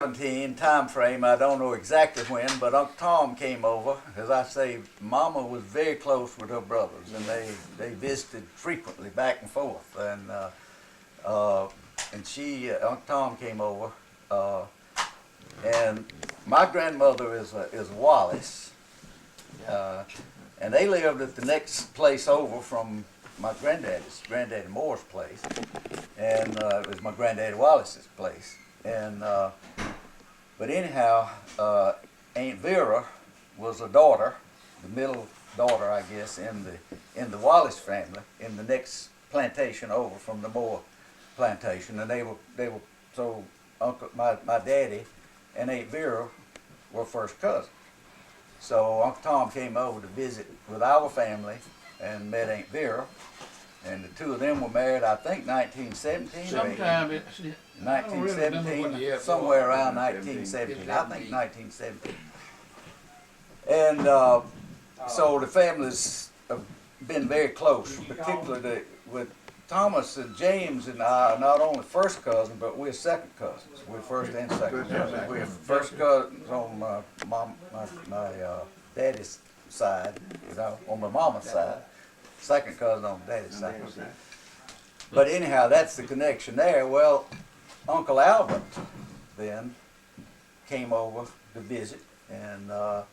17 time frame, I don't know exactly when, but Uncle Tom came over. As I say, Mama was very close with her brothers, and they visited frequently back and forth. And Uncle Tom came over, and my grandmother is Wallace, and they lived at the next place over from my Granddaddy Moore's place, and it was my Granddaddy Wallace's place. And but anyhow, Aunt Vera was a daughter, the middle daughter, I guess, in the Wallace family, in the next plantation over from the Moore plantation, and they were so my daddy and Aunt Vera were first cousins. So Uncle Tom came over to visit with our family and met Aunt Vera. And the two of them were married, I think, 1917 Sometime or 1917, somewhere around 1917. I think 1917. And so the families have been very close, particularly with Thomas and James and I, not only first cousins, but we're second cousins. We're first and second cousins. We're first cousins on my daddy's side, on my mama's side. Second cousin on daddy's side. But anyhow, that's the connection there. Well, Uncle Albert then came over to visit, and Aunt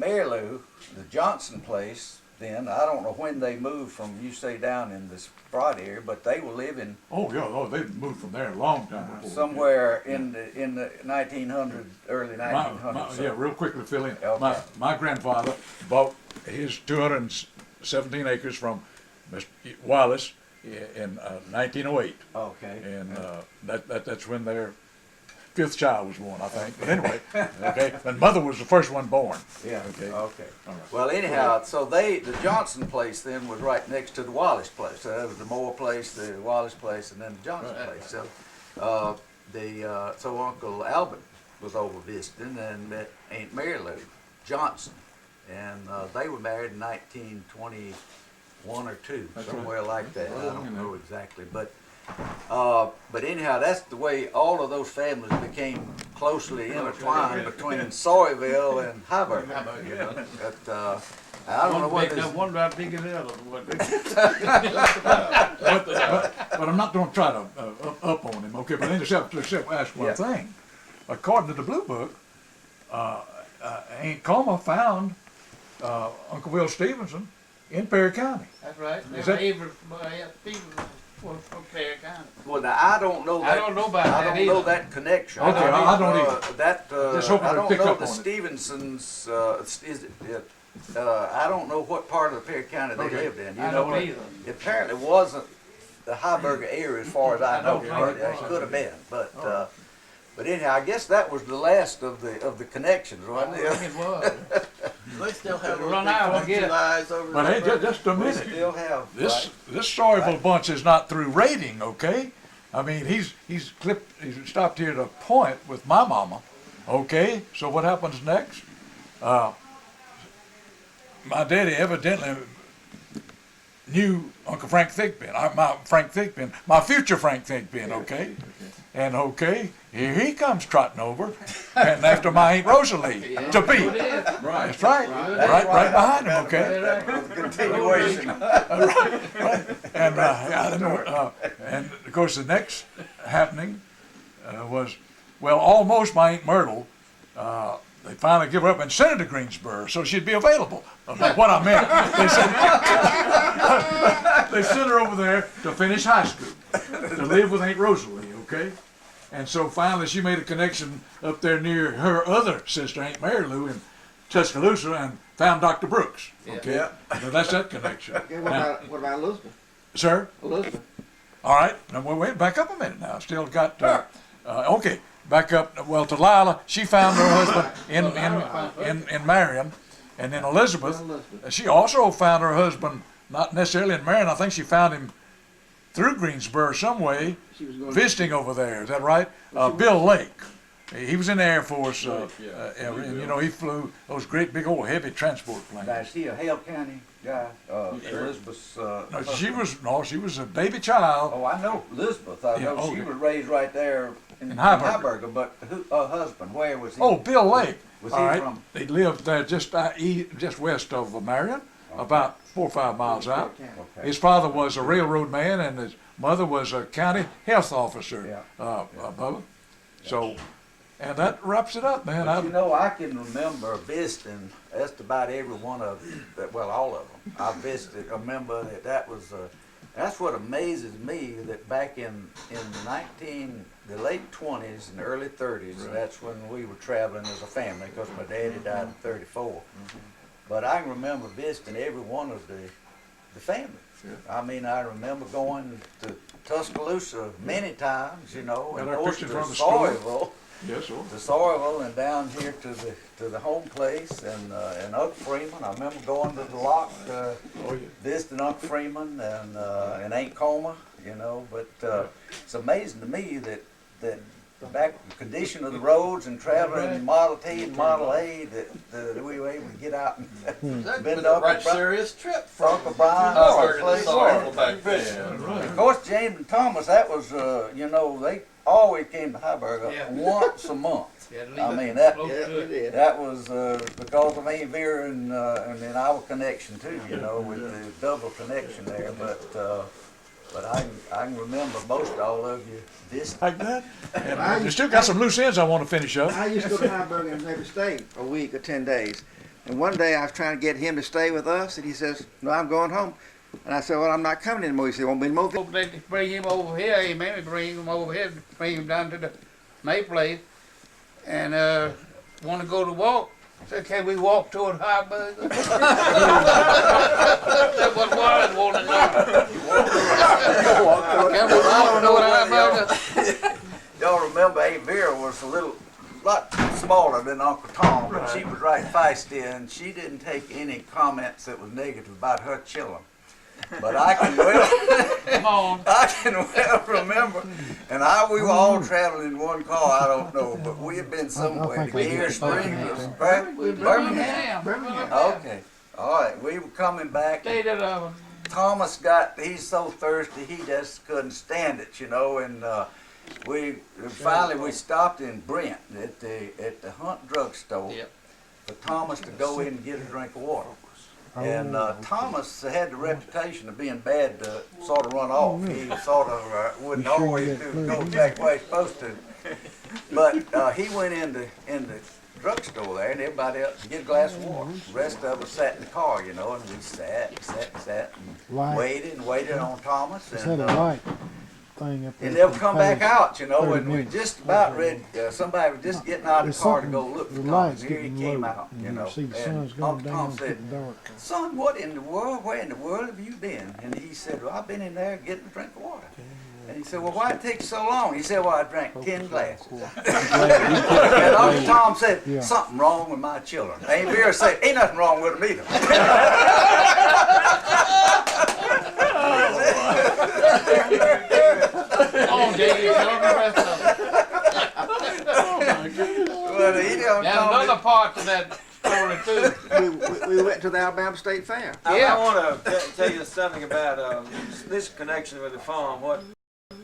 Mary Lou, the Johnson place, then, I don't know when they moved from, you say down in the Sprott area, but they were living. Oh yeah, they moved from there a long time before. Somewhere in the 1900s, early 1900s. Yeah, real quickly fill in. Okay. My grandfather bought his 217 acres from Mr. Wallace in 1908. Okay. And that's when their fifth child was born, I think. But anyway, okay. And mother was the first one born. Yeah. Okay. Okay. All right. Well, anyhow, so the Johnson place then was right next to the Wallace place. So that was the Moore place, the Wallace place, and then the Johnson place. So so Uncle Albert was over visiting and met Aunt Mary Lou Johnson, and they were married in 1921 or 2, somewhere like that. I don't know exactly, but anyhow, that's the way all of those families became closely intertwined between Sawyerville and Heiberger. You know? But, I don't know what this. One about big as hell. But I'm not going to try to up on him, okay? But then just ask one thing. According to the Blue Book, Aunt Coma found Uncle Will Stevenson in Perry County. That's right. Is that? From Perry County. Well, now I don't know that. I don't know about that I don't know that connection. Okay, I don't either. I Just hoping to don't pick know up the on it. Stevensons. I don't know what part of Perry County they lived in. You I know, don't either. it apparently wasn't the Heiberger area as far as I know. don't think It it was. could have been, but anyhow, I guess that was the last of the connections, wasn't I think it? it was. They still have those Run big out, I country guess. lies over But there. hey, just a We minute. still have This right? Sawyerville bunch is not through raiding, okay? I mean, he's stopped here at a point with my mama, okay? So what happens next? My daddy evidently knew Uncle Frank Thigpen, my future Frank Thigpen, okay? And here he comes trotting over, and after my Aunt Rosalie to be. That's right, right behind him, okay? Continuation. Right. And I don't know. And of course, the next happening was, well, almost my Aunt Myrtle. They finally give her up and sent her to Greensboro so she'd be available. What I meant, they sent her over there to finish high school, to live with Aunt Rosalie, okay? And so finally she made a connection up there near her other sister, Aunt Mary Lou, in Tuscaloosa, and found Dr. Brooks, okay? Yeah. So that's that connection. Okay, Now, what about Elizabeth? sir? Elizabeth. All right, now wait, back up a minute now. Still got, okay, back up. Well, Delilah, she found her husband in Marion, and then Elizabeth, she also found her husband, not necessarily in Marion, I think she found him through Greensboro some way, She was going visiting over there, is that right? Bill Lake. He was in the Air Force, and you know, he flew those great big old heavy transport planes. Now, is he a Hale County guy? Elizabeth's. No, she was a baby child. Oh, I know Elizabeth. I Yeah, know okay. she was raised right there In Heiberger. Heiberger, but who, husband, where was he? Oh, Bill Lake. Was All he right. from? He lived there just west of Marion, about 4 or 5 miles out. Okay. His father was a railroad man, and his mother was a county health officer. Yeah. Bubba. So, and that wraps it up, man. But you know, I can remember visiting just about every one of them, well, all of them. I visited, I remember that was, that's what amazes me, that back in the late 20s and early 30s, that's when we were traveling as a family, because my daddy died in 34. But I can remember visiting every one of the family. Yeah. I mean, I remember going to Tuscaloosa many times, you know, and of course to Sawyerville. Yes, sir. To Sawyerville, and down here to the home place, and Uncle Freeman. I remember going to the lock, visiting Uncle Freeman and Aunt Coma, you know. But it's amazing to me that back the condition of the roads and traveling in Model T and Model A, that we were able to get out and bend up right serious trip from Uncle Brian. Sawyerville back then. Of course, James and Thomas, that was, you know, they always came to Heiberger once a month. I mean, that was because of Aunt Vera and then our connection too, you know, with the double connection there. But I can remember most all of you this. Like that. And we still got some loose ends I want to finish up. I used to go to Heiberger and maybe stay a week or 10 days. And one day I was trying to get him to stay with us, and he says, "No, I'm going home." And I said, "Well, I'm not coming anymore." He said, "Won't be moved." They bring him over here. He made me bring him over here, bring him down to the May place, and want to go to walk. I said, "Can we walk toward Heiberger?" That's what Warren wanted to know. Can we walk toward Heiberger? Y'all remember Aunt Vera was a lot smaller than Uncle Tom, but she was right feisty, and she didn't take any comments that was negative about her children. But I can well remember, and we were all traveling in one car. I don't know, but we had been somewhere. Deer Springs, Birmingham. Okay, all right. We were coming back. Thomas he's so thirsty, he just couldn't stand it, you know, and finally we stopped in Brent at the Hunt drugstore for Thomas to go in and get a drink of water. And Thomas had the reputation of being bad to sort of run off. He sort of wouldn't always go back where he's supposed to. But he went in the drugstore there, and everybody else get a glass of water. The rest of us sat in the car, you know, and we sat, and waited on Thomas. And they'll come back out, you know, and we're just about ready. Somebody was just getting out of the car to go look for Thomas. Here he came out, you know. And Uncle Tom said, "Son, what in the world, where in the world have you been?" And he said, "Well, I've been in there getting a drink of water." And he said, "Well, why it take so long?" He said, "Well, I drank 10 glasses." And Uncle Tom said, "Something wrong with my children." Aunt Vera said, "Ain't nothing wrong with them either." Oh, Dave, tell him the rest of it. Well, he don't There's another part to that story too. We went to the Alabama State Fair. I want to tell you something about this connection with the farm. What